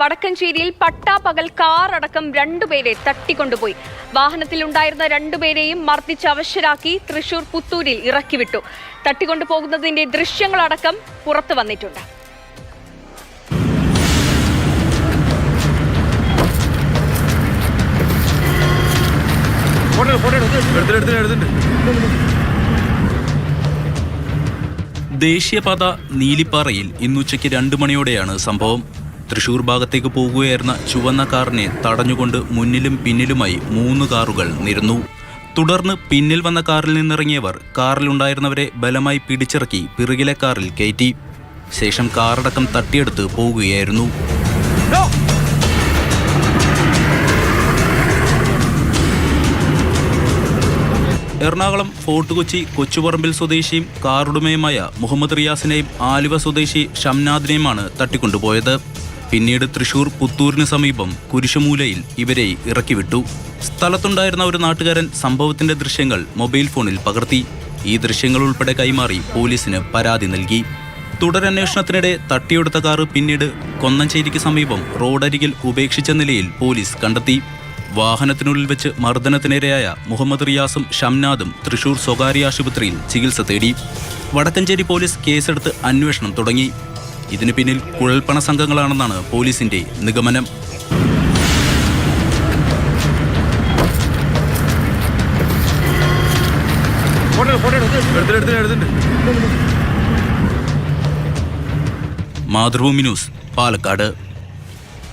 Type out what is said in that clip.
വടക്കഞ്ചേരിയിൽ പട്ടാപ്പകൽ കാർ അടക്കം 2 പേരെ തട്ടിക്കൊണ്ടുപോയി. വാഹനത്തിലുണ്ടായിരുന്ന 2 പേരെയും മർദ്ദിച്ച് അവശരാക്കി തൃശൂർ പുത്തൂരിൽ ഇറക്കിവിട്ടു. തട്ടിക്കൊണ്ടുപോകുന്നതിന്റെ ദൃശ്യങ്ങളടക്കം പുറത്തു വന്നിട്ടുണ്ട്. ദേശീയപാത നീലിപ്പാറയിൽ ഇന്നുച്ചയ്ക്ക് 2 മണിയോടെയാണ് സംഭവം. തൃശൂർ ഭാഗത്തേക്ക് പോകുകയായിരുന്ന ചുവന്ന കാറിനെ തടഞ്ഞുകൊണ്ട് മുന്നിലും പിന്നിലുമായി 3 കാറുകൾ നിരന്നു. തുടർന്ന് പിന്നിൽ വന്ന കാറിൽ നിന്നിറങ്ങിയവർ കാറിലുണ്ടായിരുന്നവരെ ബലമായി പിടിച്ചിറക്കി പിറകിലെ കാറിൽ കയറ്റി. ശേഷം കാറടക്കം തട്ടിയെടുത്ത് പോകുകയായിരുന്നു. എറണാകുളം ഫോർട്ട് കൊച്ചി കൊച്ചുപറമ്പിൽ സ്വദേശിയും കാറുടമയുമായ മുഹമ്മദ് റിയാസിനെയും ആലുവ സ്വദേശി ഷംനാദിനെയുമാണ് തട്ടിക്കൊണ്ടുപോയത്. പിന്നീട് തൃശൂർ പുത്തൂരിന് സമീപം കുരിശുമൂലയിൽ ഇവരെ ഇറക്കിവിട്ടു. സ്ഥലത്തുണ്ടായിരുന്ന ഒരു നാട്ടുകാരൻ സംഭവത്തിന്റെ ദൃശ്യങ്ങൾ മൊബൈൽ ഫോണിൽ പകർത്തി. ഈ ദൃശ്യങ്ങൾ ഉൾപ്പെടെ കൈമാറി പോലീസിന് പരാതി നൽകി. തുടരന്വേഷണത്തിനിടെ തട്ടിയെടുത്ത കാറ് പിന്നീട് കൊന്നഞ്ചേരിക്ക് സമീപം റോഡരികിൽ ഉപേക്ഷിച്ച നിലയിൽ പോലീസ് കണ്ടെത്തി. വാഹനത്തിനുള്ളിൽ വെച്ച് മർദ്ദനത്തിനിരയായ മുഹമ്മദ് റിയാസും ഷംനാദും തൃശൂർ സ്വകാര്യ ആശുപത്രിയിൽ ചികിത്സ തേടി. വടക്കഞ്ചേരി പോലീസ് കേസെടുത്ത് അന്വേഷണം തുടങ്ങി. ഇതിനു പിന്നിൽ കുഴൽപ്പണ സംഘങ്ങളാണെന്നാണ് പോലീസിന്റെ നിഗമനം. മാതൃഭൂമി ന്യൂസ്, പാലക്കാട്.